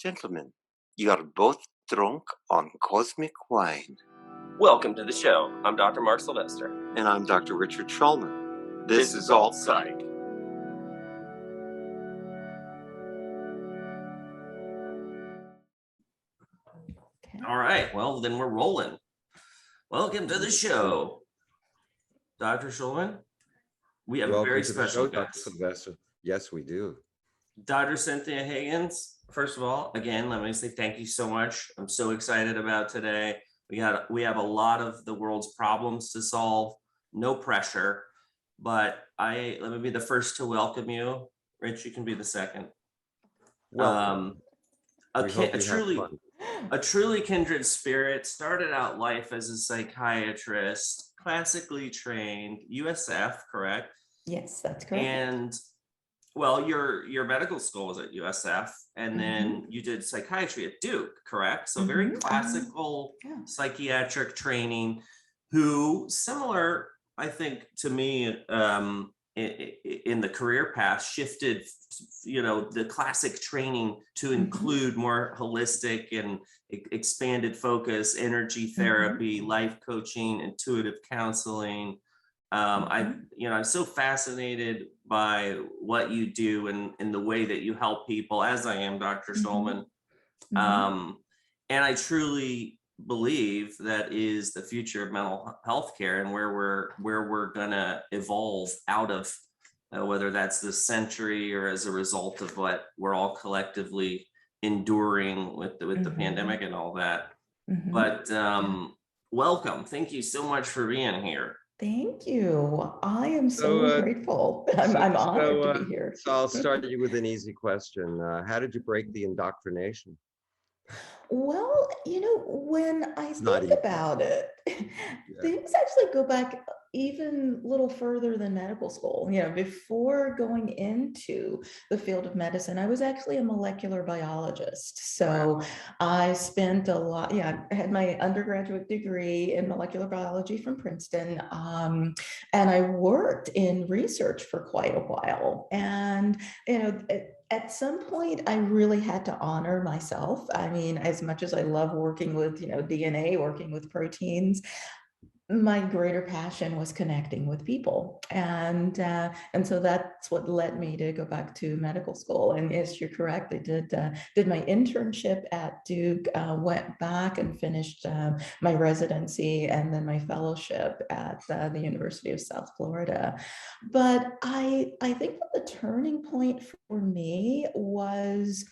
Gentlemen, you are both drunk on cosmic wine. Welcome to the show. I'm Dr. Mark Sylvester. And I'm Dr. Richard Schulman. This is Alt Psych. All right, well, then we're rolling. Welcome to the show. Dr. Schulman, we have a very special guest. Dr. Sylvester. Yes, we do. Dr. Cynthia Higgins, first of all, again, let me say thank you so much. I'm so excited about today. We have a lot of the world's problems to solve, no pressure, but let me be the first to welcome you. Rich, you can be the second. A truly kindred spirit, started out life as a psychiatrist, classically trained, USF, correct? Yes, that's correct. And well, your medical school was at USF, and then you did psychiatry at Duke, correct? So very classical psychiatric training, who similar, I think, to me, in the career path, shifted, the classic training to include more holistic and expanded focus, energy therapy, life coaching, intuitive counseling. I'm so fascinated by what you do and the way that you help people, as I am, Dr. Schulman. And I truly believe that is the future of mental health care, and where we're gonna evolve out of, whether that's this century or as a result of what we're all collectively enduring with the pandemic and all that. But welcome. Thank you so much for being here. Thank you. I am so grateful. I'm honored to be here. So I'll start you with an easy question. How did you break the indoctrination? Well, when I think about it, things actually go back even a little further than medical school. Before going into the field of medicine, I was actually a molecular biologist. So I spent a lot, I had my undergraduate degree in molecular biology from Princeton. And I worked in research for quite a while. And, at some point, I really had to honor myself. I mean, as much as I love working with, DNA, working with proteins, my greater passion was connecting with people. And so that's what led me to go back to medical school. And yes, you're correct. I did my internship at Duke, went back and finished my residency and then my fellowship at the University of South Florida. But I think that the turning point for me was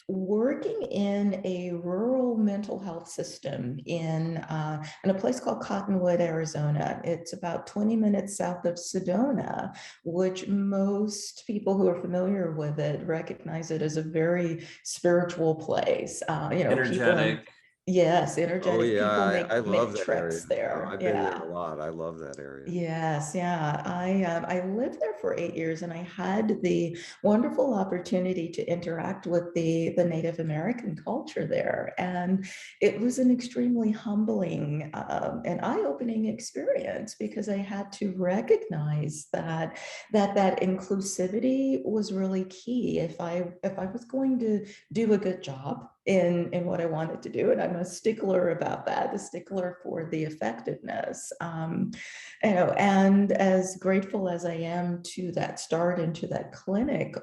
working in a rural mental health system in a place called Cottonwood, Arizona. It's about 20 minutes south of Sedona, which most people who are familiar with it recognize it as a very spiritual place. Energetic. Yes, energetic. Oh yeah, people I love that area. there. I've been there a lot. I love that area. Yes, yeah. I lived there for 8 years, and I had the wonderful opportunity to interact with the Native American culture there, and it was an extremely humbling and eye-opening experience, because I had to recognize that inclusivity was really key if I was going to do a good job in what I wanted to do. And I'm a stickler about that, a stickler for the effectiveness. And as grateful as I am to that start into that clinic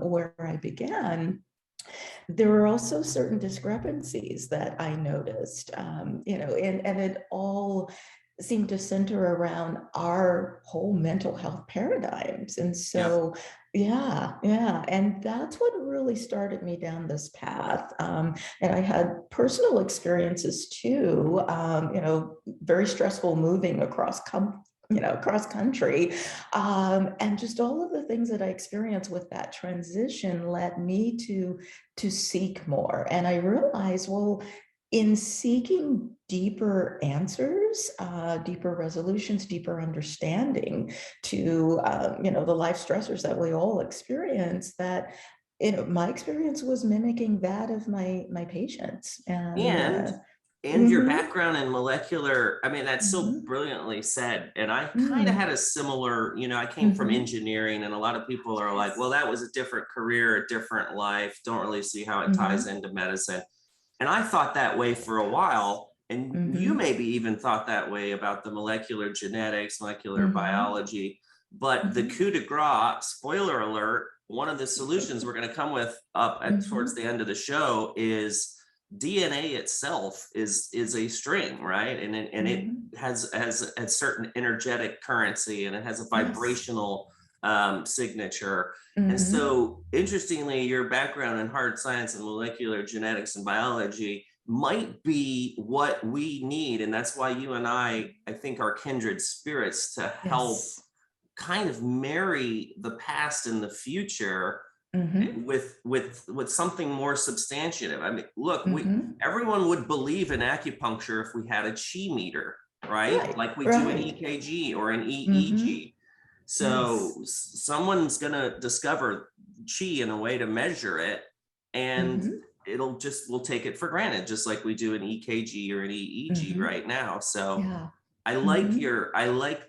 where I began, there were also certain discrepancies that I noticed, and it all seemed to center around our whole mental health paradigms. And so, and that's what really started me down this path. And I had personal experiences too, very stressful moving across country. And just all of the things that I experienced with that transition led me to seek more. And I realized, well, in seeking deeper answers, deeper resolutions, deeper understanding to, the life stressors that we all experience, that, my experience was mimicking that of my patients. And and your background in molecular, I mean, that's so brilliantly said. And I kind of had a similar, you know, I came from engineering, and a lot of people are like, well, that was a different career, a different life. Don't really see how it ties into medicine. And I thought that way for a while. And you maybe even thought that way about the molecular genetics, molecular biology. But the coup de grace, spoiler alert, one of the solutions we're going to come with up at towards the end of the show is DNA itself is a string, right? And it has a certain energetic currency, and it has a vibrational signature. And so, interestingly, your background in hard science and molecular genetics and biology might be what we need, and that's why you and I think, are kindred spirits to help kind of marry the past and the future with something more substantive. I mean, look, everyone would believe in acupuncture if we had a chi meter, right? Like we do an EKG or an EEG. So someone's gonna discover chi in a way to measure it, and we'll take it for granted, just like we do an EKG or an EEG right now. So I like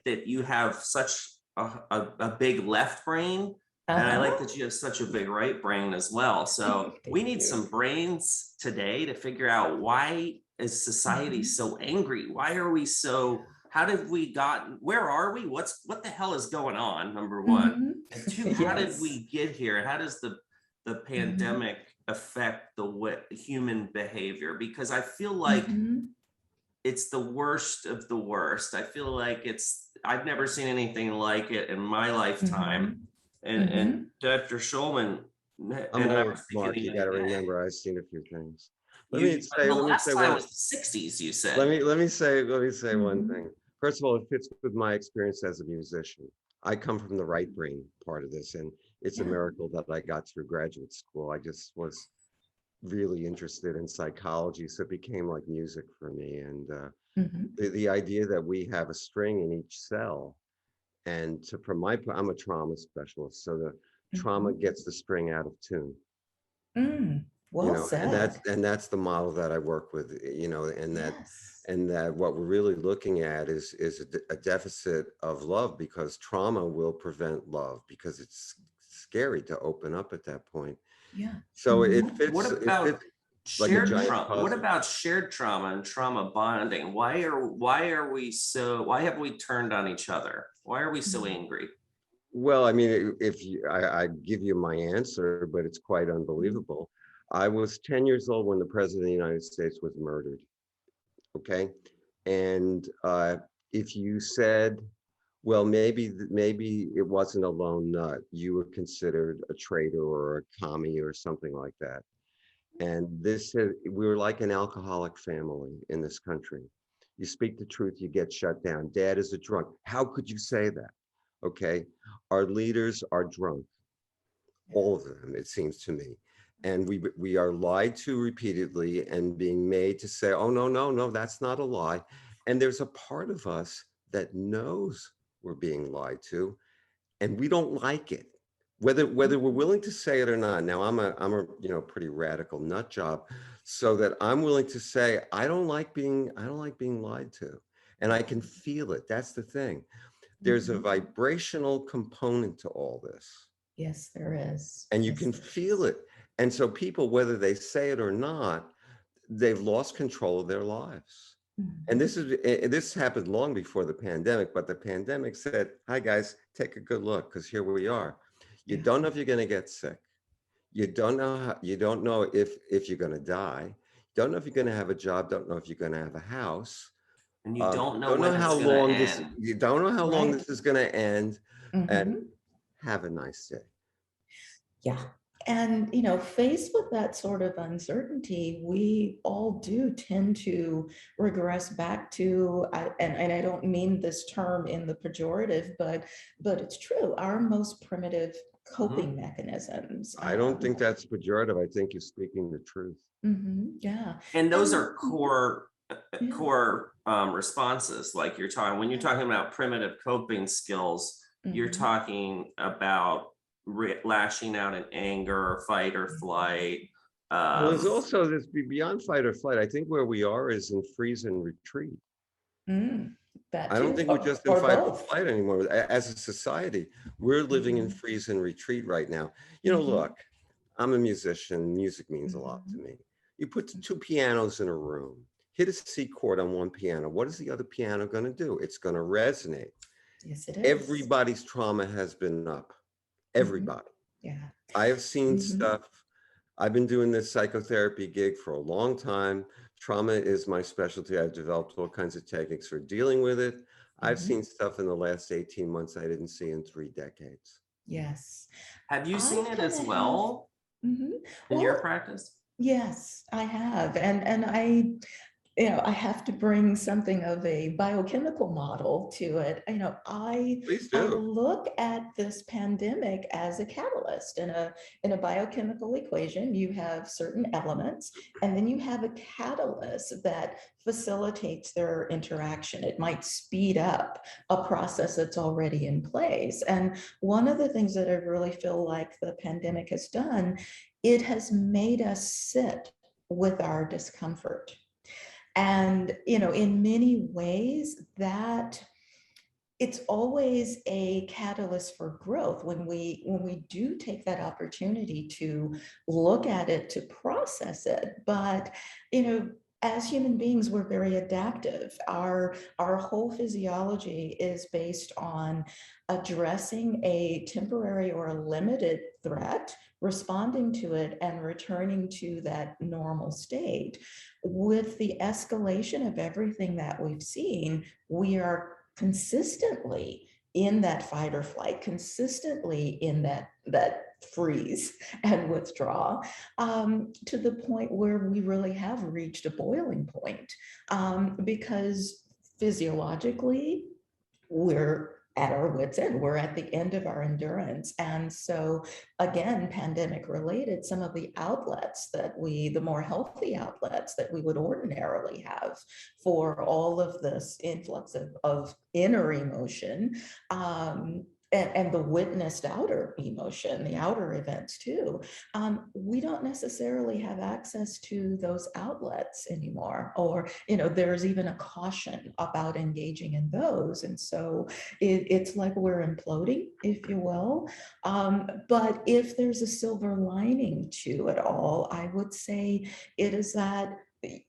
that you have such a big left brain. And I like that you have such a big right brain as well. So we need some brains today to figure out, why is society so angry? Why are we so, how did we where are we? What the hell is going on? Number one. And two, how did we get here? How does the pandemic affect the human behavior? Because I feel like it's the worst of the worst. I feel like I've never seen anything like it in my lifetime. And Dr. Schulman, I'm old, Mark. You got to remember, I've seen a few things. The last time was the 60s, you said. Let me say one thing. First of all, it fits with my experience as a musician. I come from the right brain part of this, and it's a miracle that I got through graduate school. I just was really interested in psychology, so it became like music for me. And the idea that we have a string in each cell, and I'm a trauma specialist, so the trauma gets the string out of tune. Well said. And that's the model that I work with, and that what we're really looking at is a deficit of love, because trauma will prevent love, because it's scary to open up at that point. So it fits. What about shared trauma? What about shared trauma and trauma bonding? Why have we turned on each other? Why are we so angry? Well, I mean, I give you my answer, but it's quite unbelievable. I was 10 years old when the President of the United States was murdered. Okay. And if you said, well, maybe it wasn't a lone nut, you were considered a traitor or a commie or something like that. And we were like an alcoholic family in this country. You speak the truth, you get shut down. Dad is a drunk. How could you say that? Okay. Our leaders are drunk. All of them, it seems to me. And we are lied to repeatedly and being made to say, oh, no, that's not a lie. And there's a part of us that knows we're being lied to, and we don't like it, whether we're willing to say it or not. Now, I'm a pretty radical nut job, so that I'm willing to say, I don't like being lied to, and I can feel it. That's the thing. There's a vibrational component to all this. Yes, there is. And you can feel it. And so people, whether they say it or not, they've lost control of their lives. And this happened long before the pandemic, but the pandemic said, hi guys, take a good look, because here we are. You don't know if you're going to get sick. You don't know if you're going to die. You don't know if you're going to have a job. Don't know if you're going to have a house. And you don't know how long you don't know how long this is going to end. And have a nice day. Yeah. And, faced with that sort of uncertainty, we all do tend to regress back to, and I don't mean this term in the pejorative, but it's true, our most primitive coping mechanisms. I don't think that's pejorative. I think you're speaking the truth. Yeah. And those are core responses. Like when you're talking about primitive coping skills, you're talking about lashing out in anger or fight or flight, Well, there's also this beyond fight or flight. I think where we are is in freeze and retreat. That I don't too, think we're just in or fight or both. flight anymore. As a society, we're living in freeze and retreat right now. You know, look, I'm a musician. Music means a lot to me. You put two pianos in a room, hit a C chord on one piano. What is the other piano going to do? It's going to resonate. Yes, it is. Everybody's trauma has been up. Everybody. Yeah. I have seen stuff. I've been doing this psychotherapy gig for a long time. Trauma is my specialty. I've developed all kinds of techniques for dealing with it. I've seen stuff in the last 18 months I didn't see in 3 decades. Yes. Have you seen it as kinda well in your practice? Yes, I have. And I, I have to bring something of a biochemical model to it. Please I do. look at this pandemic as a catalyst. In a biochemical equation, you have certain elements, and then you have a catalyst that facilitates their interaction. It might speed up a process that's already in place. And one of the things that I really feel like the pandemic has done, it has made us sit with our discomfort. And, in many ways that it's always a catalyst for growth when we do take that opportunity to look at it, to process it. But, as human beings, we're very adaptive. Our whole physiology is based on addressing a temporary or a limited threat, responding to it, and returning to that normal state. With the escalation of everything that we've seen, we are consistently in that fight or flight, consistently in that freeze and withdraw, to the point where we really have reached a boiling point, because physiologically we're at our wits' end. We're at the end of our endurance. And so again, pandemic related, some of the outlets the more healthy outlets that we would ordinarily have for all of this influx of inner emotion, and the witnessed outer emotion, the outer events too, we don't necessarily have access to those outlets anymore. Or, there's even a caution about engaging in those. And so it's like we're imploding, if you will. But if there's a silver lining to it all, I would say it is that,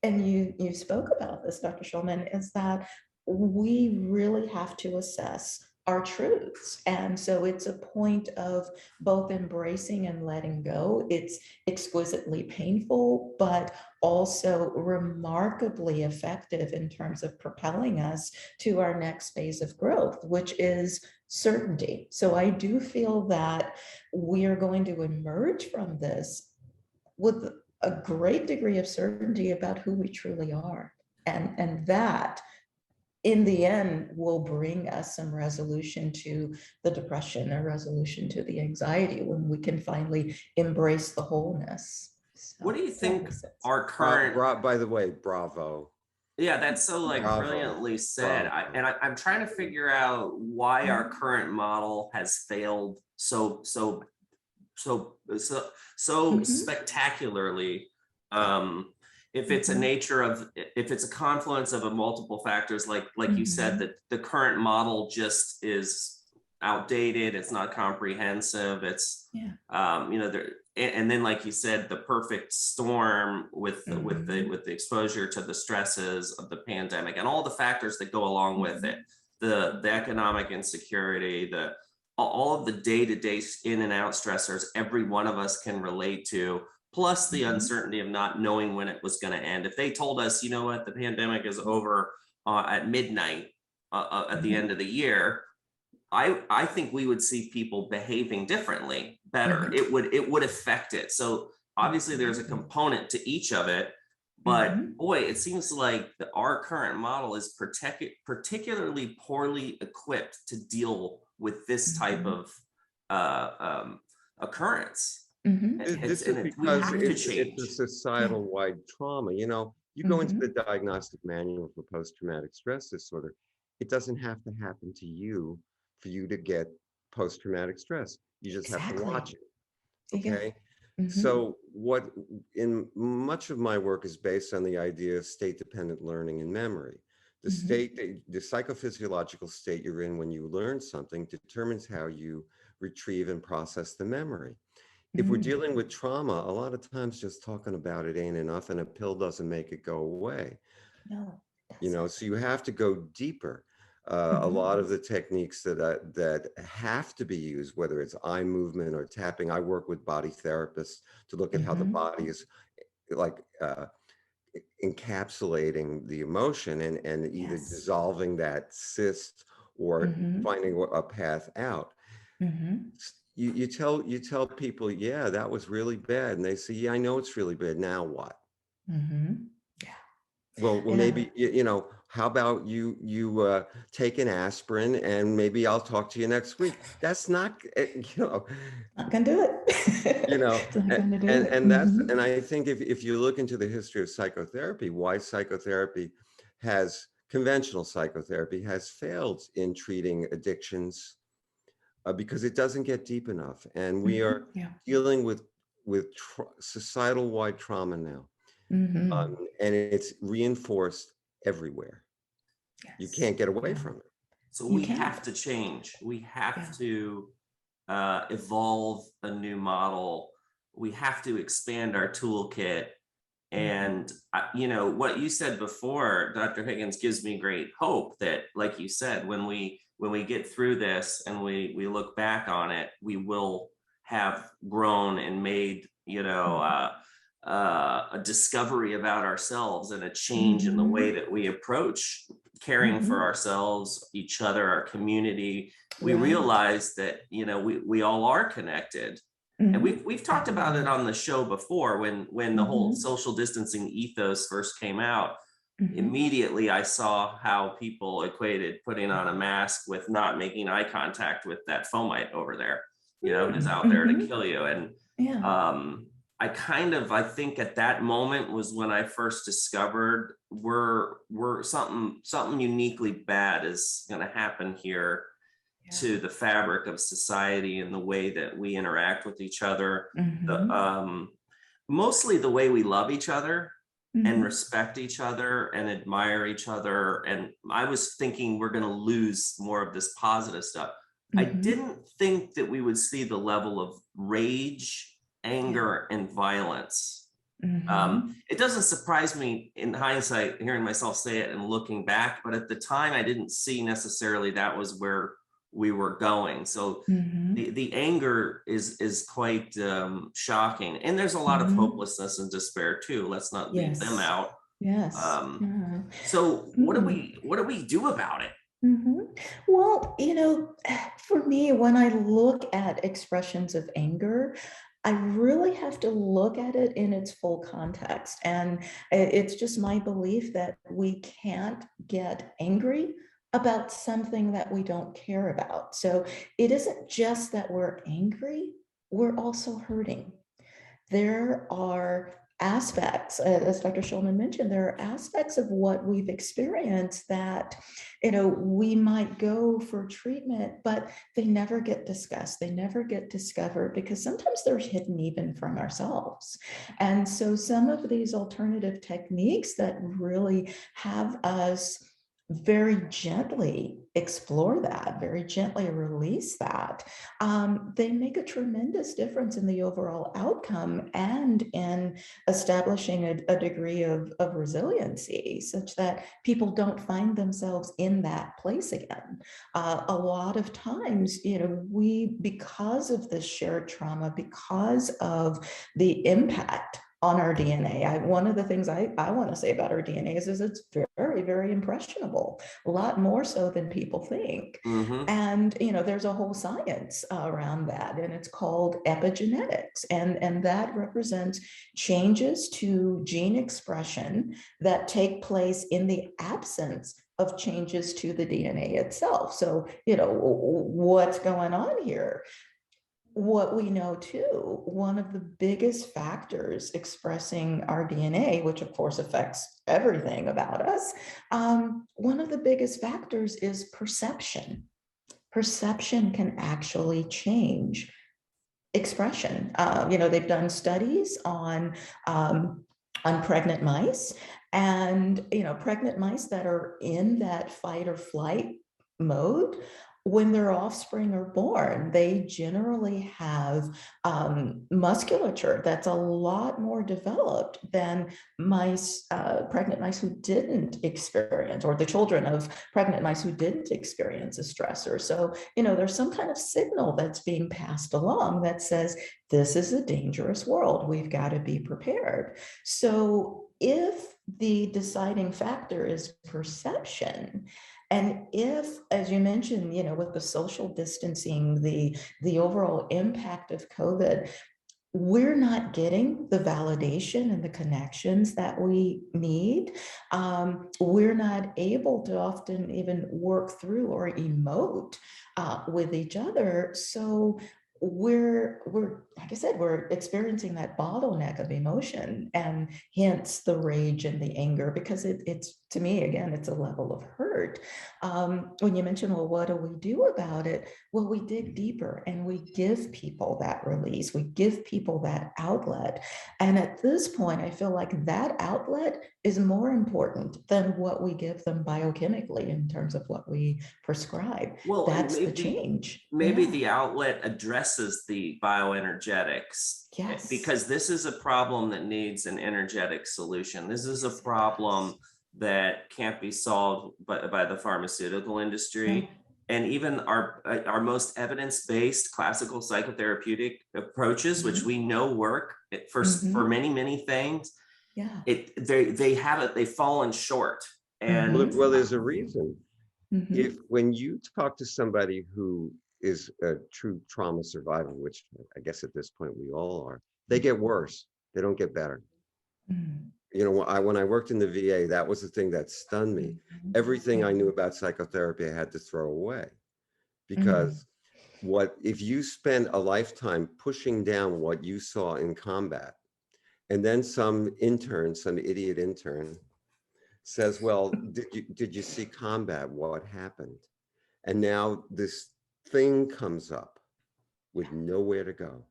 and you spoke about this, Dr. Schulman, is that we really have to assess our truths. And so it's a point of both embracing and letting go. It's exquisitely painful, but also remarkably effective in terms of propelling us to our next phase of growth, which is certainty. So I do feel that we are going to emerge from this with a great degree of certainty about who we truly are. And that in the end will bring us some resolution to the depression, a resolution to the anxiety, when we can finally embrace the wholeness. So, what do you think our current by the way, bravo. Yeah, that's so brilliantly said. I'm trying to figure out why our current model has failed so spectacularly. If it's if it's a confluence of a multiple factors, like you said, that the current model just is outdated, it's not comprehensive, it's and then, like you said, the perfect storm with the exposure to the stresses of the pandemic and all the factors that go along with it, the economic insecurity, all of the day-to-day in and out stressors every one of us can relate to, plus the uncertainty of not knowing when it was going to end. If they told us, you know what, the pandemic is over at midnight at the end of the year, I think we would see people behaving differently, better. It would affect it. So obviously there's a component to each of it, but boy, it seems like our current model is particularly poorly equipped to deal with this type of occurrence. This is because it's a societal wide trauma. You go into the diagnostic manual for post-traumatic stress disorder. It doesn't have to happen to you for you to get post-traumatic stress. You just have to watch it. Okay. So what in much of my work is based on the idea of state-dependent learning and memory. The the psychophysiological state you're in when you learn something determines how you retrieve and process the memory. If we're dealing with trauma, a lot of times just talking about it ain't enough, and a pill doesn't make it go away. No, You know, so you have to go deeper. A lot of the techniques that have to be used, whether it's eye movement or tapping, I work with body therapists to look at how the body is like encapsulating the emotion and either dissolving that cyst or finding a path out. You tell people, yeah, that was really bad, and they say, yeah, I know it's really bad. Now what? Well, maybe, you know, how about you take an aspirin and maybe I'll talk to you next week. That's not, you know, not gonna do it. you know, It's not gonna do it. and that's, and I think if you look into the history of psychotherapy, why psychotherapy conventional psychotherapy has failed in treating addictions, because it doesn't get deep enough. And we are dealing with societal-wide trauma now. And it's reinforced everywhere. You can't get away from it. So we have to change. We have to evolve a new model. We have to expand our toolkit. And you know, what you said before, Dr. Higgins, gives me great hope that, like you said, when we get through this and we look back on it, we will have grown and made, you know, a discovery about ourselves and a change in the way that we approach caring for ourselves, each other, our community. We realize that, you know, we all are connected. And we've talked about it on the show before when the whole social distancing ethos first came out. Immediately I saw how people equated putting on a mask with not making eye contact with that fomite over there, you know, who's out there to kill you. And I think at that moment was when I first discovered we're something uniquely bad is going to happen here to the fabric of society and the way that we interact with each other, mostly the way we love each other and respect each other and admire each other. And I was thinking we're going to lose more of this positive stuff. I didn't think that we would see the level of rage, anger, and violence. It doesn't surprise me in hindsight, hearing myself say it and looking back, but at the time I didn't see necessarily that was where we were going. So the anger is quite shocking, and there's a lot of hopelessness and despair too. Let's not leave them out. So what do we do about it? Well, you know, for me, when I look at expressions of anger, I really have to look at it in its full context. And it's just my belief that we can't get angry about something that we don't care about. So it isn't just that we're angry, we're also hurting. There are aspects, as Dr. Schulman mentioned, there are aspects of what we've experienced that, you know, we might go for treatment, but they never get discussed. They never get discovered because sometimes they're hidden even from ourselves. And so some of these alternative techniques that really have us very gently explore that, very gently release that, they make a tremendous difference in the overall outcome and in establishing a degree of resiliency such that people don't find themselves in that place again. A lot of times, you know, because of this shared trauma, because of the impact on our DNA. One of the things I want to say about our DNA is it's very, very impressionable, a lot more so than people think. And, you know, there's a whole science around that, and it's called epigenetics. And that represents changes to gene expression that take place in the absence of changes to the DNA itself. So, you know, what's going on here? What we know too, one of the biggest factors expressing our DNA, which of course affects everything about us, one of the biggest factors is perception. Perception can actually change expression. They've done studies on pregnant mice, and pregnant mice that are in that fight or flight mode, when their offspring are born, they generally have musculature that's a lot more developed than pregnant mice who didn't experience, or the children of pregnant mice who didn't experience a stressor. So, there's some kind of signal that's being passed along that says, this is a dangerous world. We've got to be prepared. So if the deciding factor is perception, and if, as you mentioned, with the social distancing, the overall impact of COVID, we're not getting the validation and the connections that we need. We're not able to often even work through or emote with each other. So we're like I said, we're experiencing that bottleneck of emotion, and hence the rage and the anger, because it's, to me, again, it's a level of hurt. When you mention, well, what do we do about it? Well, we dig deeper and we give people that release. We give people that outlet. And at this point, I feel like that outlet is more important than what we give them biochemically in terms of what we prescribe. Well, that's the change. Maybe Yeah. the outlet addresses the bioenergetics. Yes. Because this is a problem that needs an energetic solution. This is a problem that can't be solved by the pharmaceutical industry. No. And even our most evidence-based classical psychotherapeutic approaches, which we know work for many, many things, they've fallen short. And well, there's a reason. If when you talk to somebody who is a true trauma survivor, which I guess at this point we all are, they get worse. They don't get better. When I worked in the VA, that was the thing that stunned me. Everything I knew about psychotherapy I had to throw away, because if you spend a lifetime pushing down what you saw in combat, and then some idiot intern says, well, did you see combat? What happened? And now this thing comes up with nowhere to go.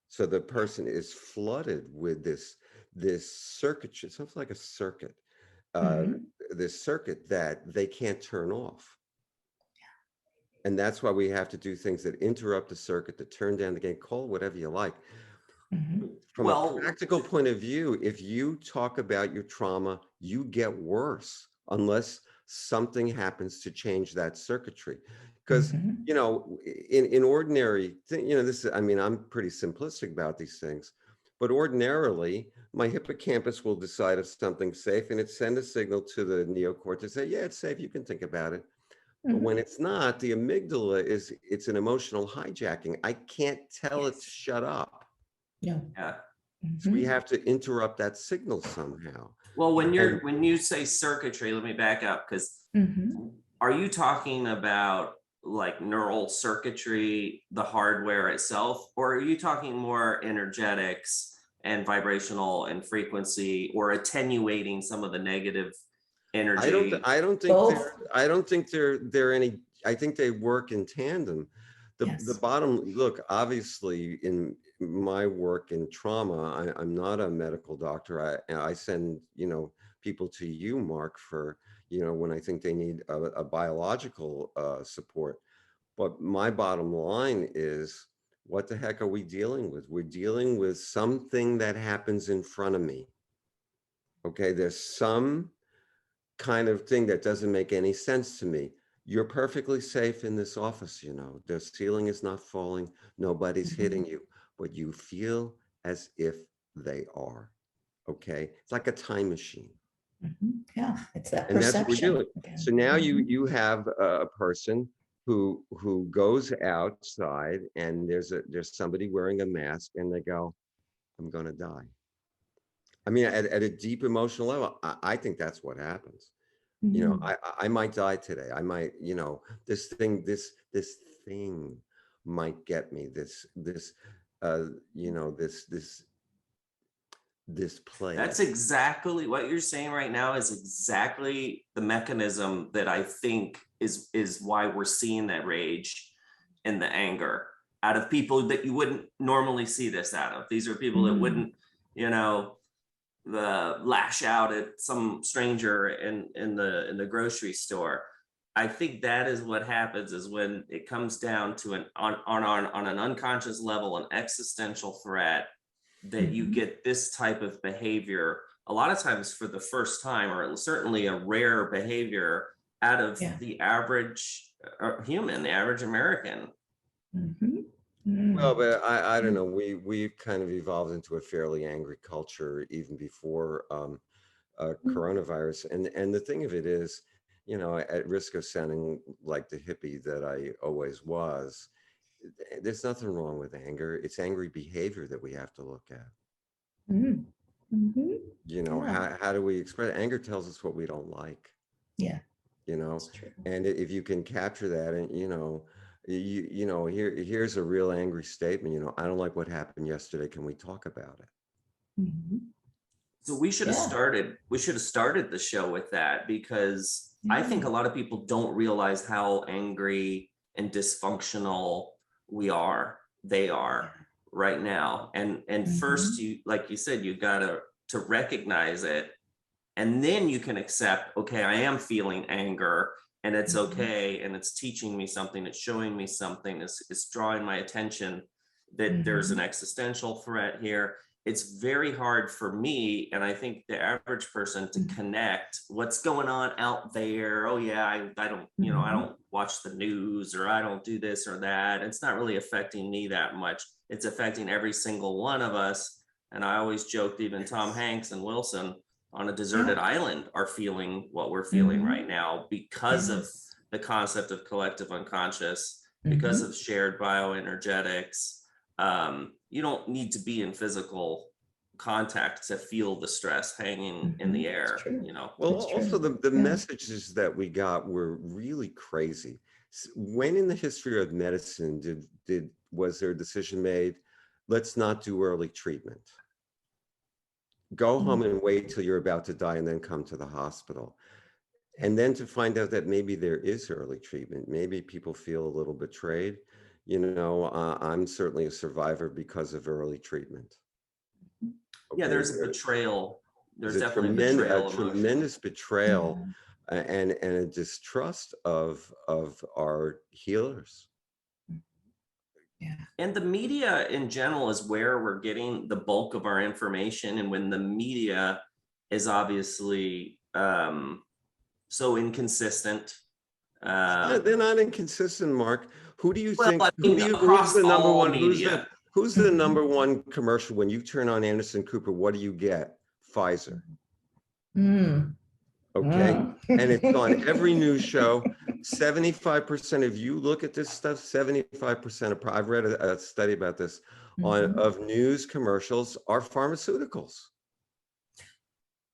So the person is flooded with this circuit. It sounds like a circuit. This circuit that they can't turn off. And that's why we have to do things that interrupt the circuit, to turn down the game, call whatever you like. From a practical point of view, if you talk about your trauma, you get worse unless something happens to change that circuitry. Because, in ordinary, I'm pretty simplistic about these things, but ordinarily, my hippocampus will decide if something's safe, and it sends a signal to the neocortex, say, yeah, it's safe, you can think about it. But when it's not, the amygdala it's an emotional hijacking. I can't tell it to shut up. Yeah. So we have to interrupt that signal somehow. Well, when you say circuitry, let me back up, because are you talking about like neural circuitry, the hardware itself, or are you talking more energetics and vibrational and frequency, or attenuating some of the negative energy? I don't think they're any. I think they work in tandem. The bottom, look, obviously in my work in trauma, I'm not a medical doctor. I send people to you, Mark, for when I think they need a biological support. But my bottom line is, what the heck are we dealing with? We're dealing with something that happens in front of me. Okay, there's some kind of thing that doesn't make any sense to me. You're perfectly safe in this office, the ceiling is not falling, nobody's hitting you, but you feel as if they are. Okay, it's like a time machine. Yeah, it's that and perception. that's what we're doing. So now you have a person who goes outside, and there's somebody wearing a mask, and they go, I'm gonna die. I mean, at a deep emotional level, I think that's what happens. I might die today. I might, this thing might get me, this play. That's exactly what you're saying right now, is exactly the mechanism that I think is why we're seeing that rage and the anger. out of people that you wouldn't normally see this out of. These are people that wouldn't, you know, lash out at some stranger in the grocery store. I think that is what happens, is when it comes down to on an unconscious level, an existential threat, that you get this type of behavior a lot of times for the first time, or certainly a rare behavior out of the average human, the average American. Well, but I don't know. We've kind of evolved into a fairly angry culture even before coronavirus. And the thing of it is, you know, at risk of sounding like the hippie that I always was, there's nothing wrong with anger. It's angry behavior that we have to look at. You know, how do we express anger? Tells us what we don't like. Yeah. You know, and if you can capture that, and you know, here's a real angry statement. You know, I don't like what happened yesterday. Can we talk about it? So we should have started. We should have started the show with that, because I think a lot of people don't realize how angry and dysfunctional they are right now. And first, you, like you said, you got to recognize it, and then you can accept, okay, I am feeling anger, and it's okay, and it's teaching me something, it's showing me something, it's drawing my attention that there's an existential threat here. It's very hard for me, and I think the average person, to connect what's going on out there. Oh yeah, I don't, you know, I don't watch the news, or I don't do this or that. It's not really affecting me that much. It's affecting every single one of us. And I always joked, even Tom Hanks and Wilson on a deserted island are feeling what we're feeling right now, because of the concept of collective unconscious, because of shared bioenergetics. You don't need to be in physical contact to feel the stress hanging in the air, you know. Well, also the messages that we got were really crazy. When in the history of medicine was there a decision made, let's not do early treatment? Go home and wait till you're about to die and then come to the hospital. And then to find out that maybe there is early treatment, maybe people feel a little betrayed. You know, I'm certainly a survivor because of early treatment. Okay, yeah, there's a betrayal. There's definitely a tremendous betrayal, and a distrust of our healers. And the media in general is where we're getting the bulk of our information. And when the media is obviously so inconsistent. They're not inconsistent, Mark. Who do you think? I mean, who's the number one? Media. Who's the number one commercial when you turn on Anderson Cooper? What do you get? Pfizer. Okay, and it's on every news show. 75% of you look at this stuff. 75% of, I've read a study about this, of news commercials are pharmaceuticals.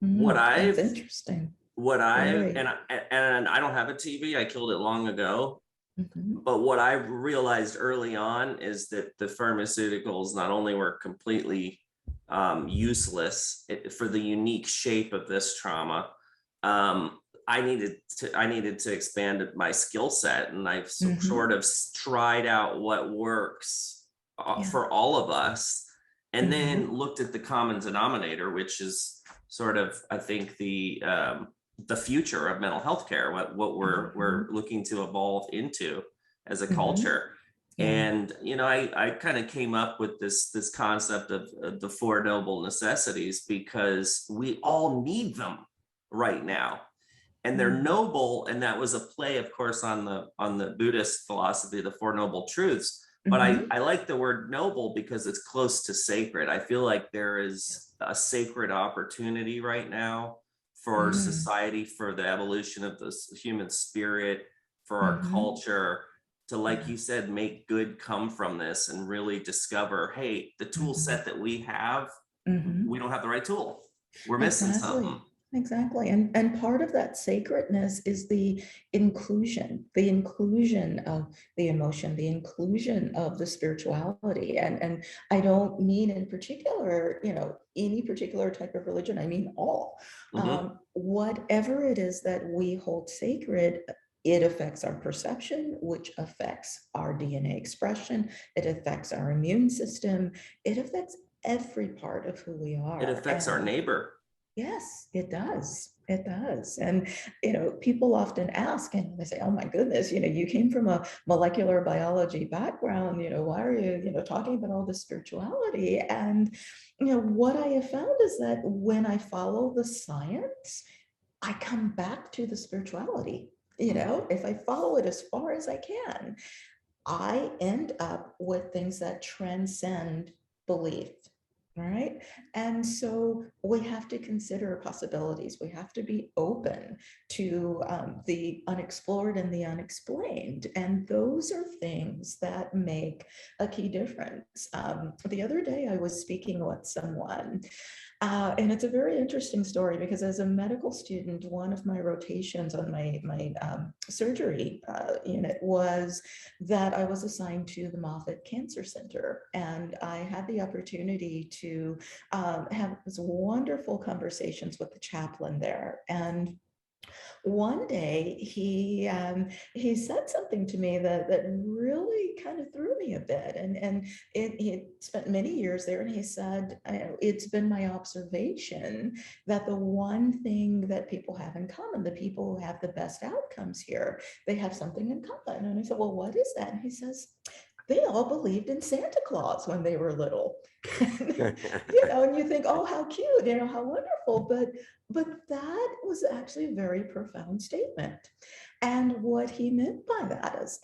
That's interesting. And I don't have a TV. I killed it long ago. But what I realized early on is that the pharmaceuticals not only were completely useless for the unique shape of this trauma. I needed to expand my skill set, and I've sort of tried out what works for all of us, and then looked at the common denominator, which is sort of, I think, the future of mental health care, what we're looking to evolve into as a culture. And you know, I kind of came up with this concept of the 4 noble necessities, because we all need them right now, and they're noble. And that was a play, of course, on the Buddhist philosophy, the 4 noble truths. But I like the word noble because it's close to sacred. I feel like there is a sacred opportunity right now for society, for the evolution of the human spirit, for our culture, to, like you said, make good come from this, and really discover, hey, the tool set that we have, we don't have the right tool. We're missing something. Exactly. And part of that sacredness is the inclusion of the emotion, the inclusion of the spirituality. And I don't mean in particular, you know, any particular type of religion. I mean all. Whatever it is that we hold sacred, it affects our perception, which affects our DNA expression. It affects our immune system. It affects every part of who we are. It affects our neighbor. Yes, it does. It does. And, people often ask, and they say, oh my goodness, you came from a molecular biology background, why are you, talking about all this spirituality? And, what I have found is that when I follow the science, I come back to the spirituality. If I follow it as far as I can, I end up with things that transcend belief. All right. And so we have to consider possibilities. We have to be open to the unexplored and the unexplained. And those are things that make a key difference. The other day, I was speaking with someone. And it's a very interesting story because as a medical student, one of my rotations on my surgery unit was that I was assigned to the Moffitt Cancer Center. And I had the opportunity to have these wonderful conversations with the chaplain there. And one day he said something to me that really kind of threw me a bit, and he spent many years there, and he said, it's been my observation that the one thing that people have in common, the people who have the best outcomes here, they have something in common. And I said, well, what is that? And he says, they all believed in Santa Claus when they were little. And you think, oh, how cute, how wonderful. But that was actually a very profound statement. And what he meant by that is,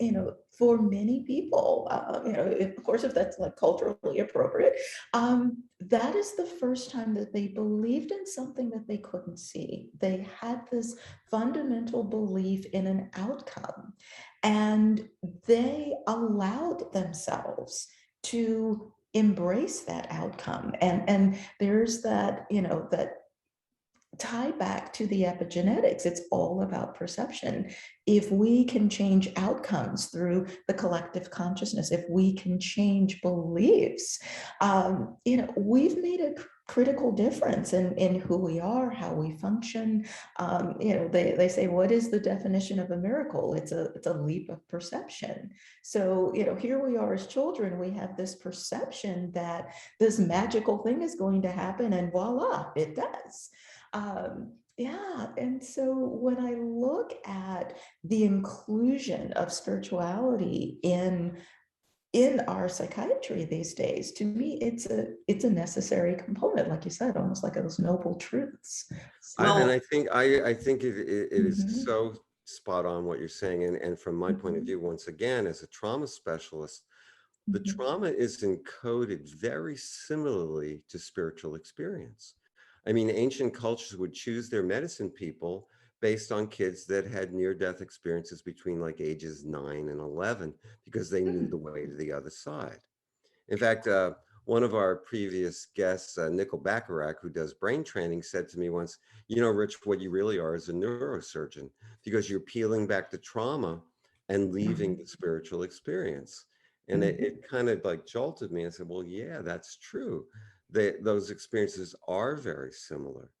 for many people, of course, if that's like culturally appropriate, that is the first time that they believed in something that they couldn't see. They had this fundamental belief in an outcome, and they allowed themselves to embrace that outcome. And there's that, that tie back to the epigenetics. It's all about perception. If we can change outcomes through the collective consciousness, if we can change beliefs, we've made a critical difference in who we are, how we function. They say, what is the definition of a miracle? It's a leap of perception. So, here we are as children, we have this perception that this magical thing is going to happen, and voila, it does. And so when I look at the inclusion of spirituality in our psychiatry these days, to me, it's a necessary component, like you said, almost like those noble truths. And I think it is so spot on what you're saying. And from my point of view, once again, as a trauma specialist, the trauma is encoded very similarly to spiritual experience. I mean, ancient cultures would choose their medicine people based on kids that had near-death experiences between like ages 9 and 11 because they knew the way to the other side. In fact, one of our previous guests, Nicole Bacharach, who does brain training, said to me once, Rich, what you really are is a neurosurgeon because you're peeling back the trauma and leaving the spiritual experience. And it kind of like jolted me and said, well, yeah, that's true. Those experiences are very similar.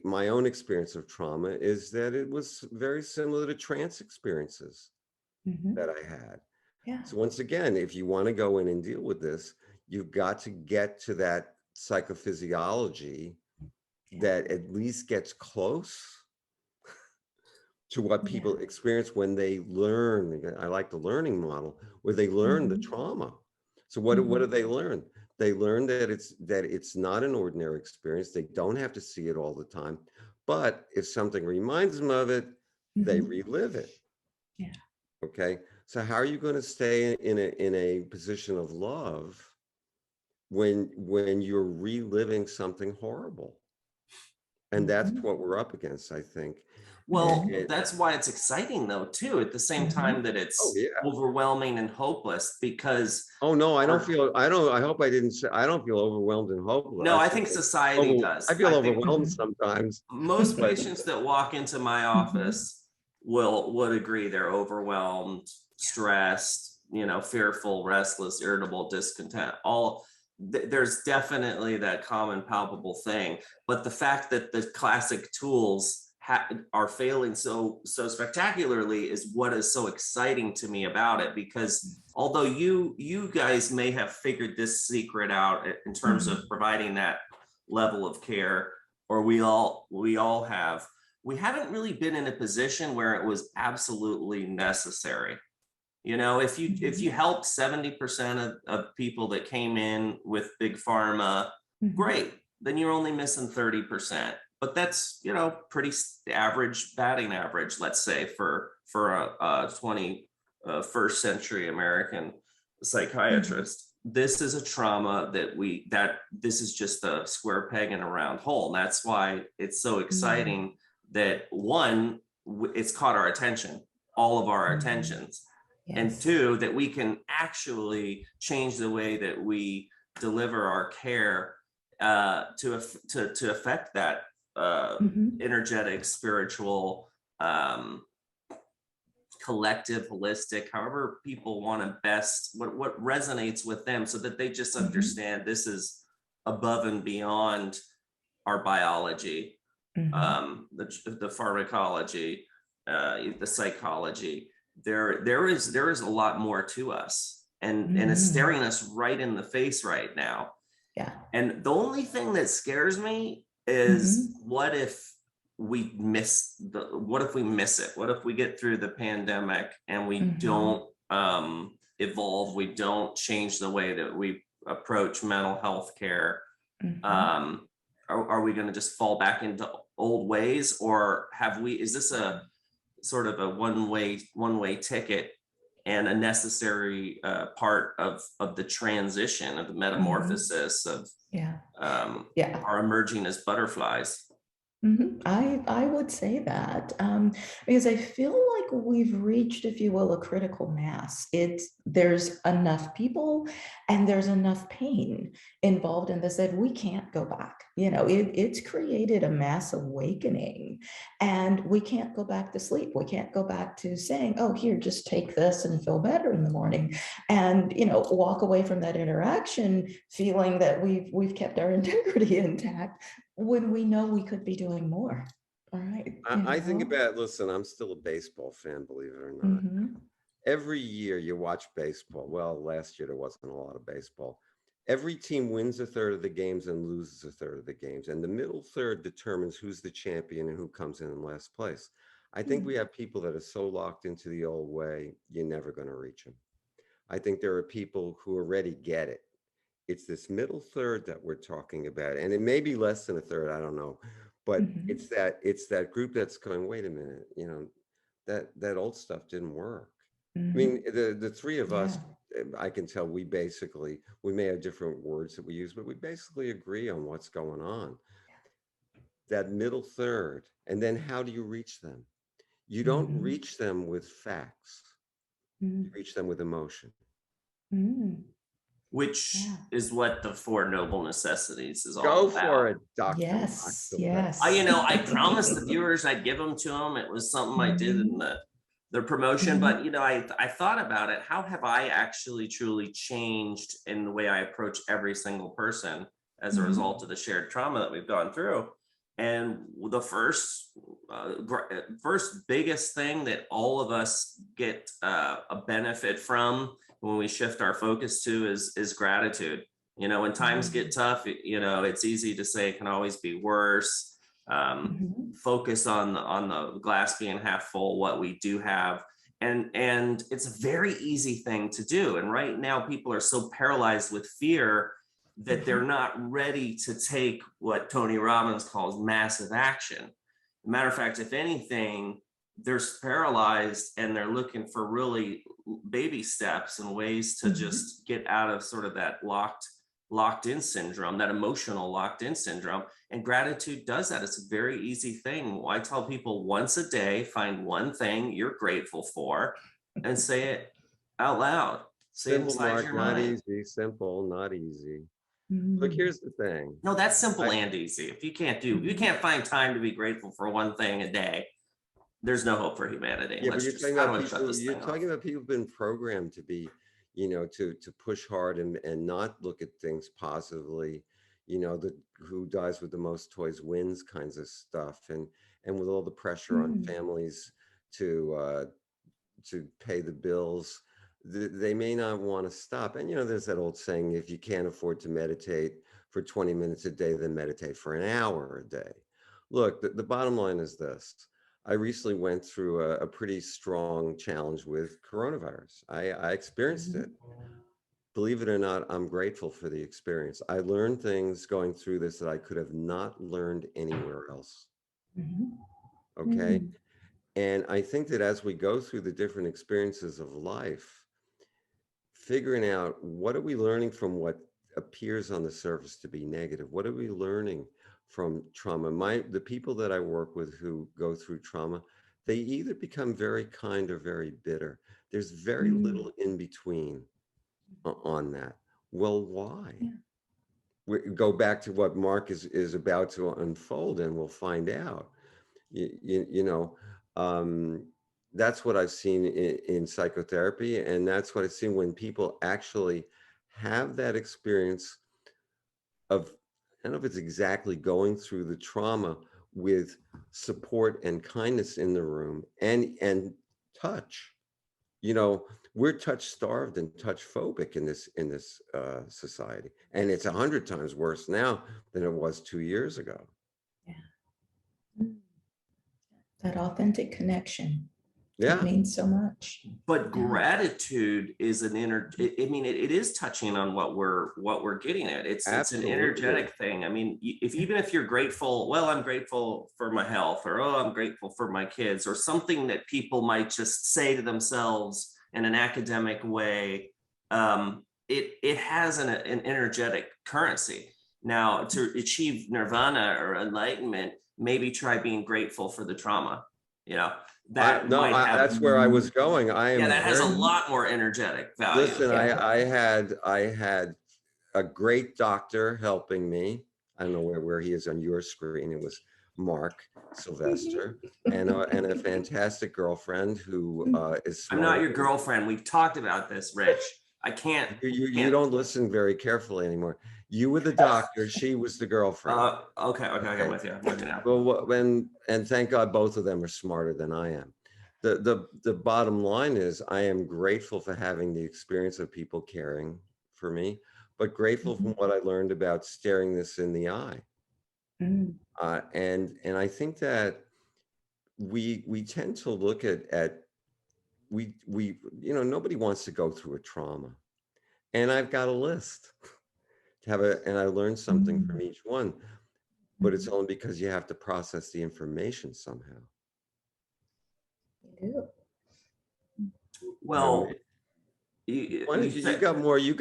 My own experience of trauma is that it was very similar to trance experiences that I had. Yeah. So once again, if you want to go in and deal with this, you've got to get to that psychophysiology that at least gets close to what people experience when they learn. I like the learning model where they learn the trauma. So what do they learn? They learn that it's not an ordinary experience. They don't have to see it all the time. But if something reminds them of it, they relive it. Yeah. Okay. So how are you going to stay in a position of love when you're reliving something horrible? And that's what we're up against, I think. Well, that's why it's exciting though, too, at the same time that it's overwhelming and hopeless because. Oh, no, I don't feel, I hope I didn't say, I don't feel overwhelmed and hopeless. No, I think society does. I feel overwhelmed sometimes. Most patients that walk into my office would agree they're overwhelmed, stressed, fearful, restless, irritable, discontent, there's definitely that common palpable thing. But the fact that the classic tools are failing so spectacularly is what is so exciting to me about it, because although you guys may have figured this secret out in terms of providing that level of care, or we all have, we haven't really been in a position where it was absolutely necessary. You know, if you help 70% of people that came in with big pharma, great, then you're only missing 30%. But that's, you know, pretty average batting average, let's say, for a 21st century American psychiatrist. This is a trauma that this is just a square peg in a round hole. And that's why it's so exciting that, one, it's caught our attention, all of our attentions. Yes. And two, that we can actually change the way that we deliver our care to affect that energetic, spiritual, collective, holistic, however people want to best, what resonates with them, so that they just understand this is above and beyond our biology, the pharmacology, the psychology. There is a lot more to us, and it's staring us right in the face right now. Yeah. And the only thing that scares me is what if we miss it? What if we get through the pandemic and we don't evolve, we don't change the way that we approach mental health care? Are we going to just fall back into old ways, or is this a sort of a one-way ticket and a necessary part of the transition, of the metamorphosis of our emerging as butterflies? I would say that because I feel like we've reached, if you will, a critical mass. There's enough people and there's enough pain involved in this that we can't go back. You know, it's created a mass awakening, and we can't go back to sleep. We can't go back to saying, oh, here, just take this and feel better in the morning, and, you know, walk away from that interaction feeling that we've kept our integrity intact, when we know we could be doing more. All right. I think about, listen, I'm still a baseball fan, believe it or not. Every year you watch baseball. Well, last year there wasn't a lot of baseball. Every team wins a third of the games and loses a third of the games. And the middle third determines who's the champion and who comes in last place. I think we have people that are so locked into the old way, you're never going to reach them. I think there are people who already get it. It's this middle third that we're talking about, and it may be less than a third, I don't know, but it's that group that's going, wait a minute, you know, that old stuff didn't work. I mean, the three of us, I can tell we may have different words that we use, but we basically agree on what's going on. That middle third, and then how do you reach them? You don't reach them with facts. You reach them with emotion. Which is what the Four Noble Necessities is all about. Go for it, Dr. Yes. I promised the viewers I'd give them to them. It was something I did in the promotion, but, you know, I thought about it. How have I actually truly changed in the way I approach every single person as a result of the shared trauma that we've gone through? And the first biggest thing that all of us get a benefit from when we shift our focus to is gratitude. You know, when times get tough, you know, it's easy to say it can always be worse. Focus on the glass being half full, what we do have. And it's a very easy thing to do. And right now people are so paralyzed with fear that they're not ready to take what Tony Robbins calls massive action. Matter of fact, if anything, they're paralyzed and they're looking for really baby steps and ways to just get out of sort of that locked in syndrome, that emotional locked in syndrome. And gratitude does that. It's a very easy thing. I tell people, once a day, find one thing you're grateful for and say it out loud. Say it inside your mind. Not easy, simple, not easy. Look, here's the thing. No, that's simple and easy. If you can't find time to be grateful for one thing a day, there's no hope for humanity. Yeah, but you're talking about people who've been programmed to be, you know, to push hard and not look at things positively. you know, the who dies with the most toys wins kinds of stuff. And with all the pressure on families to pay the bills, they may not want to stop. And, you know, there's that old saying, if you can't afford to meditate for 20 minutes a day, then meditate for an hour a day. Look, the bottom line is this. I recently went through a pretty strong challenge with coronavirus. I experienced it. Believe it or not, I'm grateful for the experience. I learned things going through this that I could have not learned anywhere else. Okay. And I think that as we go through the different experiences of life, figuring out what are we learning from what appears on the surface to be negative? What are we learning from trauma? The people that I work with who go through trauma, they either become very kind or very bitter. There's very little in between on that. Well, why? We go back to what Mark is about to unfold, and we'll find out. You know, that's what I've seen in psychotherapy, and that's what I've seen when people actually have that experience of, I don't know if it's exactly going through the trauma with support and kindness in the room and touch. You know, we're touch starved and touch phobic in this society, and it's 100 times worse now than it was 2 years ago. That authentic connection. Yeah. It means so much. But gratitude is an it is touching on what we're getting at. It's an energetic thing. I mean, even if you're grateful, well, I'm grateful for my health, or oh, I'm grateful for my kids, or something that people might just say to themselves in an academic way, it has an energetic currency. Now, to achieve nirvana or enlightenment, maybe try being grateful for the trauma, you know. That's where I was going. That has a lot more energetic value. Listen, I had a great doctor helping me. I don't know where he is on your screen. It was Mark Sylvester, and a fantastic girlfriend who is smart. I'm not your girlfriend. We've talked about this, Rich. I can't. You don't listen very carefully anymore. You were the doctor. She was the girlfriend. Okay. I'm with you. I'm with you now. Well, and thank God both of them are smarter than I am. The bottom line is I am grateful for having the experience of people caring for me, but grateful from what I learned about staring this in the eye. And I think that we tend to look at we you know, nobody wants to go through a trauma, and I've got a list to have and I learned something from each one, but it's only because you have to process the information somehow. You do. Well, you got more. You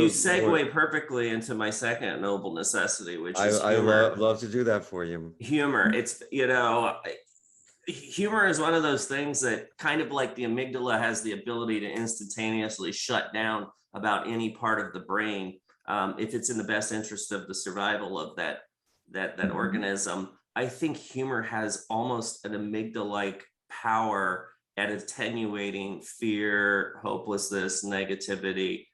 segue perfectly into my second noble necessity, which is I humor. love to do that for you. Humor. It's, you know, humor is one of those things that kind of like the amygdala has the ability to instantaneously shut down about any part of the brain if it's in the best interest of the survival of that organism. I think humor has almost an amygdala-like power at attenuating fear, hopelessness, negativity.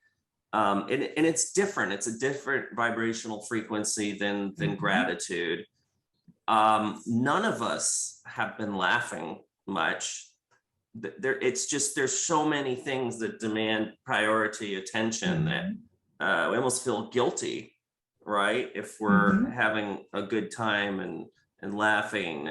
And it's different. It's a different vibrational frequency than gratitude. None of us have been laughing much. It's just, there's so many things that demand priority attention that we almost feel guilty, right? If we're having a good time and laughing.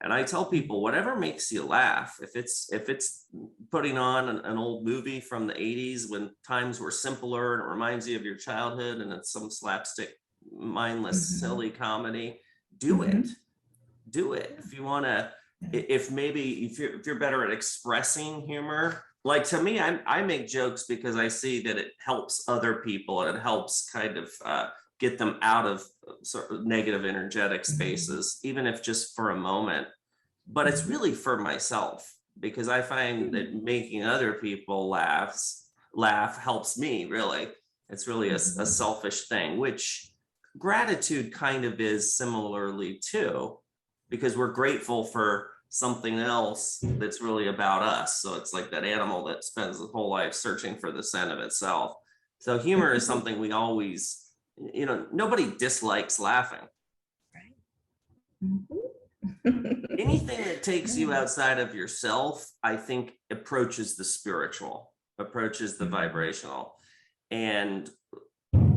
And I tell people, whatever makes you laugh, if it's putting on an old movie from the 80s when times were simpler and it reminds you of your childhood and it's some slapstick, mindless, silly comedy, do it. If you want to, if you're better at expressing humor, like to me, I make jokes because I see that it helps other people and it helps kind of get them out of sort of negative energetic spaces, even if just for a moment. But it's really for myself, because I find that making other people laugh helps me, really. It's really a selfish thing, which gratitude kind of is similarly too, because we're grateful for something else that's really about us. So it's like that animal that spends the whole life searching for the scent of itself. So humor is something we always, you know, nobody dislikes laughing. Anything that takes you outside of yourself, I think approaches the spiritual, approaches the vibrational. And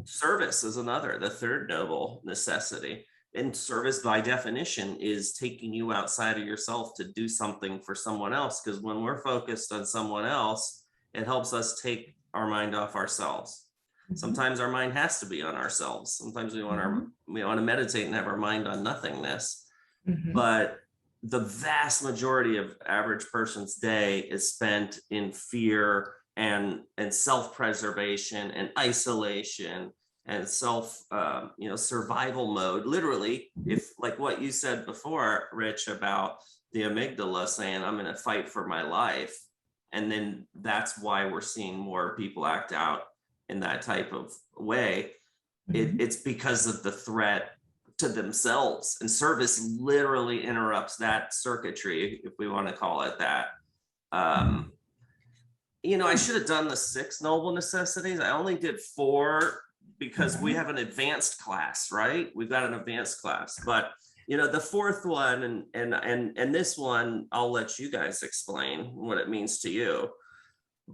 service is another, the third noble necessity. And service by definition is taking you outside of yourself to do something for someone else. Because when we're focused on someone else, it helps us take our mind off ourselves. Sometimes our mind has to be on ourselves. Sometimes we want to meditate and have our mind on nothingness. But the vast majority of average person's day is spent in fear and self-preservation and isolation and survival mode. Literally, if like what you said before, Rich, about the amygdala saying, I'm going to fight for my life. And then that's why we're seeing more people act out in that type of way. It's because of the threat to themselves, and service literally interrupts that circuitry, if we want to call it that. You know, I should have done the 6 noble necessities. I only did 4 because we have an advanced class, right? We've got an advanced class, but you know, the 4th one and this one, I'll let you guys explain what it means to you.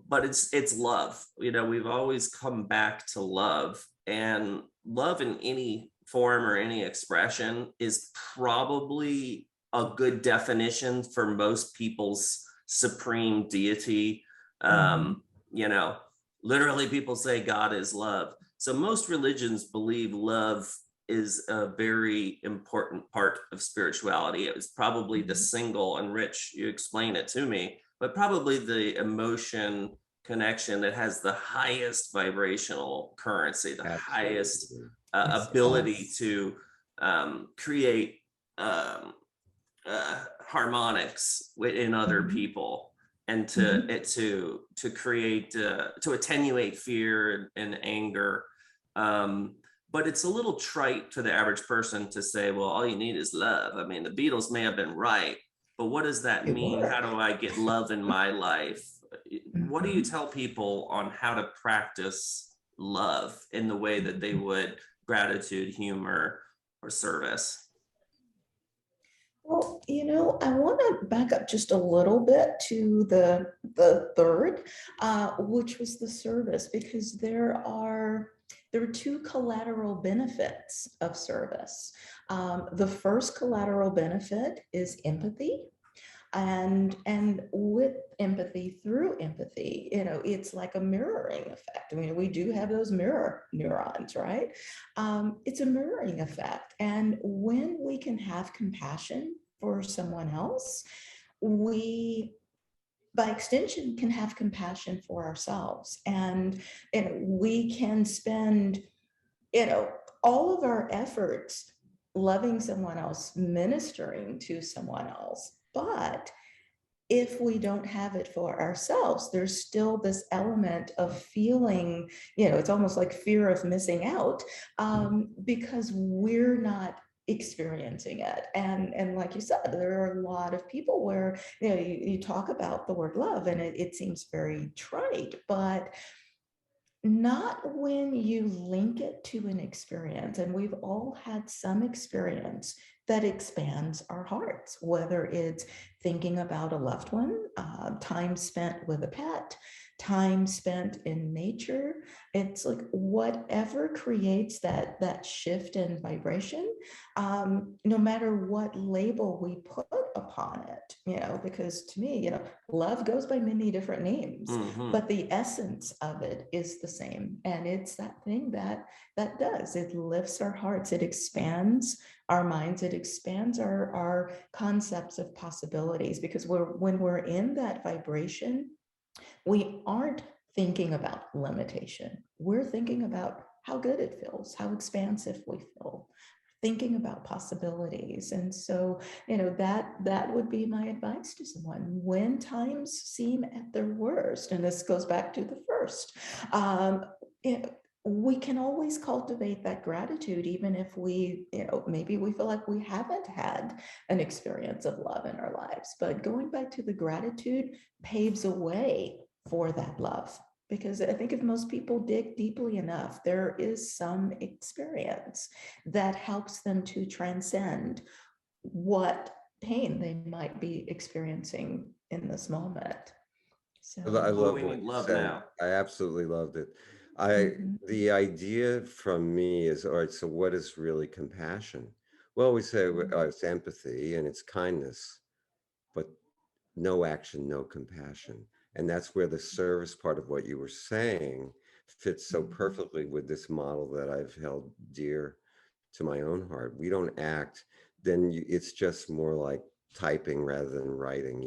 But it's love. You know, we've always come back to love, and love in any form or any expression is probably a good definition for most people's supreme deity. You know, literally people say God is love. So most religions believe love is a very important part of spirituality. It was probably the single, and Rich, you explain it to me, but probably the emotion connection that has the highest vibrational currency, the highest ability to create harmonics in other people, and to create to attenuate fear and anger. But it's a little trite to the average person to say, well, all you need is love. I mean, the Beatles may have been right, but what does that mean? How do I get love in my life? What do you tell people on how to practice love in the way that they would gratitude, humor, or service? Well, you know, I want to back up just a little bit to the third, which was the service, because there are 2 collateral benefits of service. The first collateral benefit is empathy. And with empathy, through empathy, you know, it's like a mirroring effect. I mean, we do have those mirror neurons, right? It's a mirroring effect. And when we can have compassion for someone else, we, by extension, can have compassion for ourselves. And you know, we can spend, you know, all of our efforts loving someone else, ministering to someone else. But if we don't have it for ourselves, there's still this element of feeling, you know, it's almost like fear of missing out, because we're not experiencing it. And like you said, there are a lot of people where, you know, you talk about the word love and it seems very trite, but not when you link it to an experience. And we've all had some experience that expands our hearts, whether it's thinking about a loved one, time spent with a pet, time spent in nature. It's like whatever creates that shift in vibration, no matter what label we put upon it, you know, because to me, you know, love goes by many different names, but the essence of it is the same. And it's that thing that does, it lifts our hearts, it expands our minds, it expands our concepts of possibilities, because when we're in that vibration, we aren't thinking about limitation. We're thinking about how good it feels, how expansive we feel, thinking about possibilities. And so, you know, that would be my advice to someone when times seem at their worst. And this goes back to the first. We can always cultivate that gratitude, even if we, you know, maybe we feel like we haven't had an experience of love in our lives. But going back to the gratitude paves a way for that love. Because I think if most people dig deeply enough, there is some experience that helps them to transcend what pain they might be experiencing in this moment. So I love we what need you love said. now. I absolutely loved it. Mhm. The idea from me is, all right, so what is really compassion? Well, we say it's empathy and it's kindness, but no action, no compassion. And that's where the service part of what you were saying fits so perfectly with this model that I've held dear to my own heart. We don't act, then it's just more like typing rather than writing.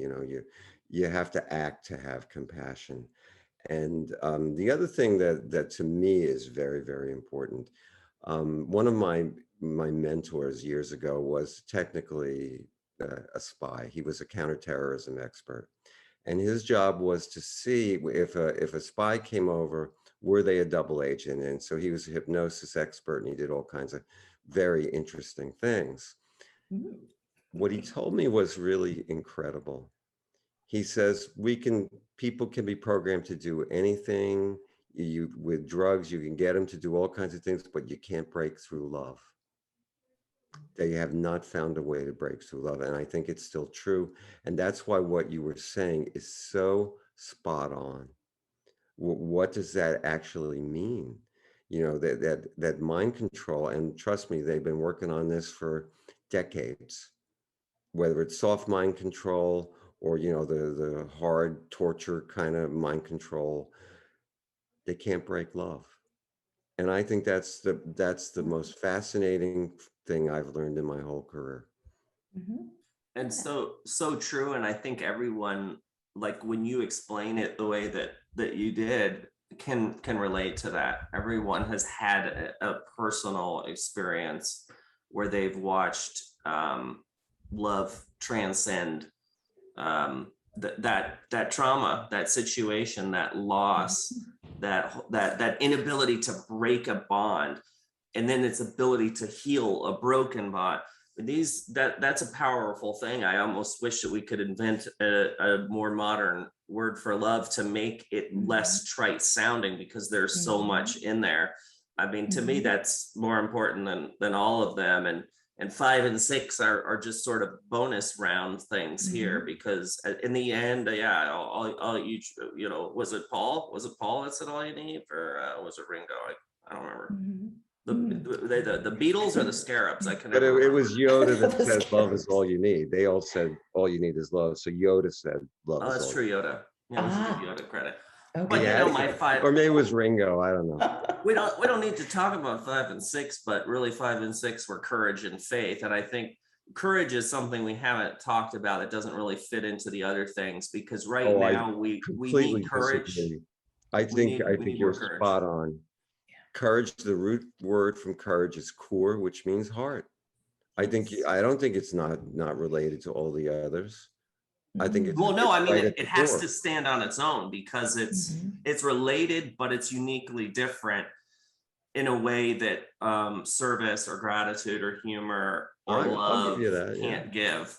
You have to act to have compassion. And the other thing that to me is very, very important. One of my mentors years ago was technically a spy. He was a counterterrorism expert, and his job was to see if a spy came over, were they a double agent? And so he was a hypnosis expert, and he did all kinds of very interesting things. What he told me was really incredible. He says people can be programmed to do anything. With drugs, you can get them to do all kinds of things, but you can't break through love. They have not found a way to break through love, and I think it's still true. And that's why what you were saying is so spot on. What does that actually mean? That mind control, and trust me, they've been working on this for decades, whether it's soft mind control or the hard torture kind of mind control. They can't break love. And I think that's the most fascinating thing I've learned in my whole career. And so true. And I think everyone, like when you explain it the way that you did, can relate to that. Everyone has had a personal experience where they've watched love transcend that trauma, that situation, that loss, that inability to break a bond, and then its ability to heal a broken bond. That's a powerful thing. I almost wish that we could invent a more modern word for love to make it less trite sounding, because there's so much in there. I mean, to me, that's more important than all of them. And 5 and 6 are just sort of bonus round things here, because in the end, all you was it Paul? Was it Paul that said all you need, or was it Ringo? I don't remember. The Beatles or the Scarabs? I can But never it remember. was Yoda that said love is all you need. They all said all you need is love. So Yoda said love Oh, is that's all. true, Yoda. Yeah, we should give Yoda credit. But Yeah, my 5, or maybe it was Ringo. I don't know. we don't need to talk about 5 and 6, but really 5 and 6 were courage and faith. And I think courage is something we haven't talked about. It doesn't really fit into the other things, because now we need courage. Disagree. I think you're spot on. Courage, the root word from courage is core, which means heart. I don't think it's not related to all the others. I think it's it has to stand on its own, because it's related, but it's uniquely different in a way that service or gratitude or humor or love can't give.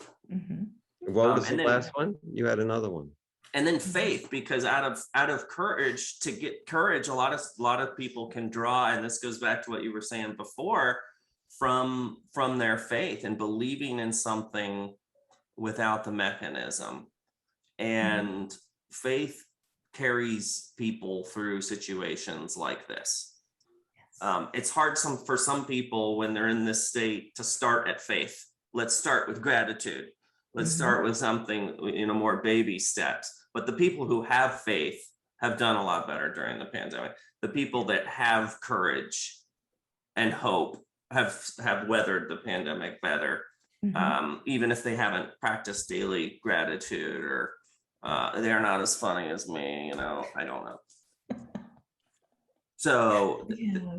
What was the last one? You had another one. And then faith, because out of courage, to get courage, a lot of people can draw, and this goes back to what you were saying before, from their faith and believing in something without the mechanism. And faith carries people through situations like this. It's hard for some people when they're in this state to start at faith. Let's start with gratitude. Let's start with something, more baby steps. But the people who have faith have done a lot better during the pandemic. The people that have courage and hope have weathered the pandemic better, even if they haven't practiced daily gratitude, or they're not as funny as me, I don't know. So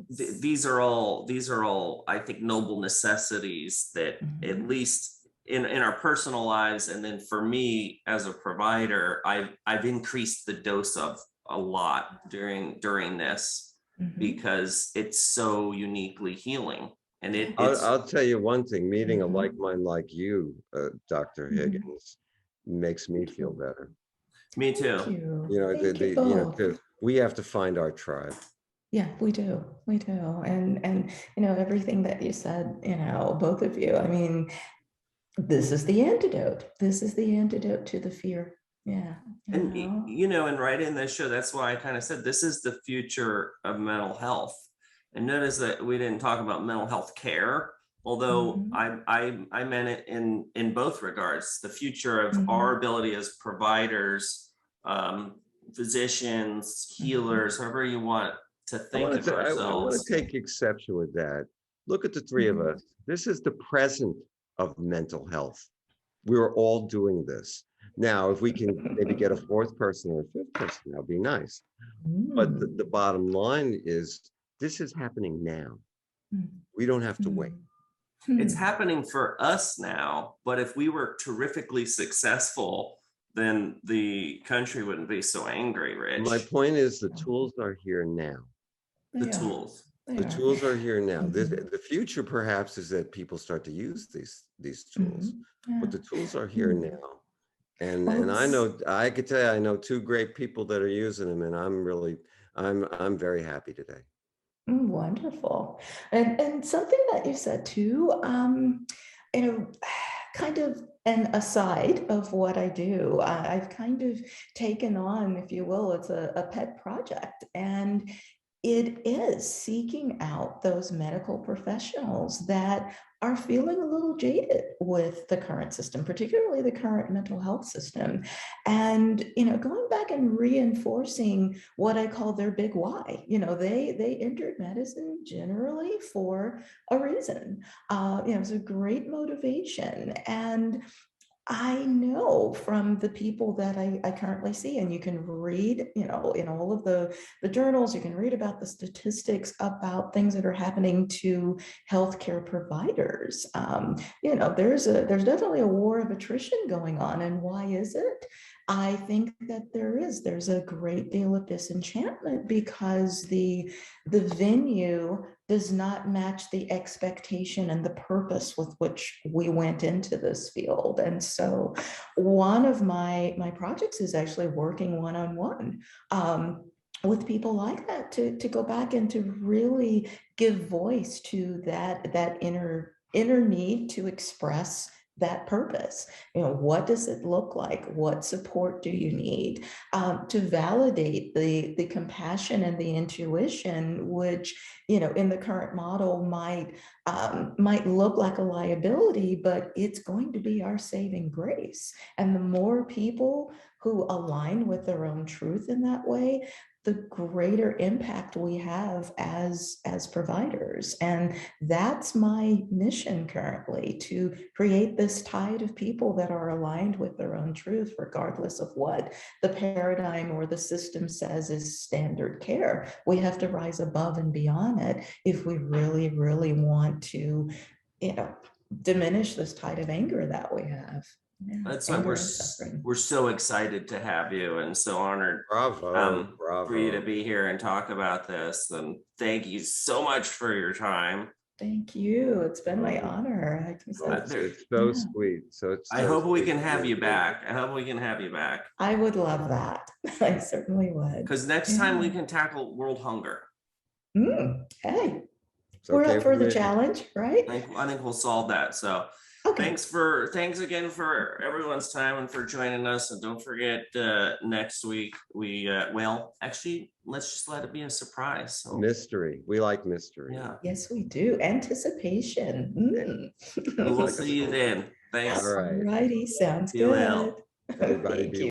these are all, I think, noble necessities that at least in our personal lives, and then for me as a provider, I've increased the dose of a lot during this, because it's so uniquely healing. And I'll tell you one thing, meeting a like mind like you, Dr. Higgins, makes me feel better. Me too. We have to find our tribe. Yeah, we do. We do. And everything that you said, both of you, I mean, this is the antidote. This is the antidote to the fear. Yeah. And and right in this show, that's why I kind of said this is the future of mental health. And notice that we didn't talk about mental health care, although I meant it in both regards. The future of our ability as providers, physicians, healers, however you want to think of ourselves. I want to take exception with that. Look at the three of us. This is the present of mental health. We're all doing this. Now, if we can maybe get a fourth person or a fifth person, that'd be nice. But the bottom line is this is happening now. We don't have to wait. It's happening for us now, but if we were terrifically successful, then the country wouldn't be so angry, Rich. My point is the tools are here now. The tools are here now. The future perhaps is that people start to use these tools, but the tools are here now. And I could tell you, I know two great people that are using them, and I'm very happy today. Wonderful. And something that you said too, kind of an aside of what I do, I've kind of taken on, if you will, it's a pet project, and it is seeking out those medical professionals that are feeling a little jaded with the current system, particularly the current mental health system. And, going back and reinforcing what I call their big why. They entered medicine generally for a reason. It's a great motivation. And I know from the people that I currently see, and you can read, in all of the journals, you can read about the statistics about things that are happening to healthcare providers. There's definitely a war of attrition going on. And why is it? I think that there's a great deal of disenchantment because the venue does not match the expectation and the purpose with which we went into this field. And so one of my projects is actually working one-on-one with people like that to go back and to really give voice to that inner need to express that purpose. What does it look like? What support do you need? To validate the compassion and the intuition, which, in the current model might look like a liability, but it's going to be our saving grace. And the more people who align with their own truth in that way, the greater impact we have as providers. And that's my mission currently, to create this tide of people that are aligned with their own truth, regardless of what the paradigm or the system says is standard care. We have to rise above and beyond it if we really, really want to, diminish this tide of anger that we have. Yeah, that's why we're so excited to have you and so honored bravo for you to be here and talk about this. And thank you so much for your time. Thank you. It's been my honor. It's so sweet. I hope we can have you back. I would love that. I certainly would. Because next time we can tackle world hunger. Hey, we're up for the challenge, right? I think we'll solve that. So okay. Thanks again for everyone's time and for joining us. And don't forget, next week actually, let's just let it be a surprise. So. Mystery. We like mystery. Yeah. Yes, we do. Anticipation. We'll see you then. Thanks. All right. Alrighty. Sounds Be good. well. Everybody Thank be you.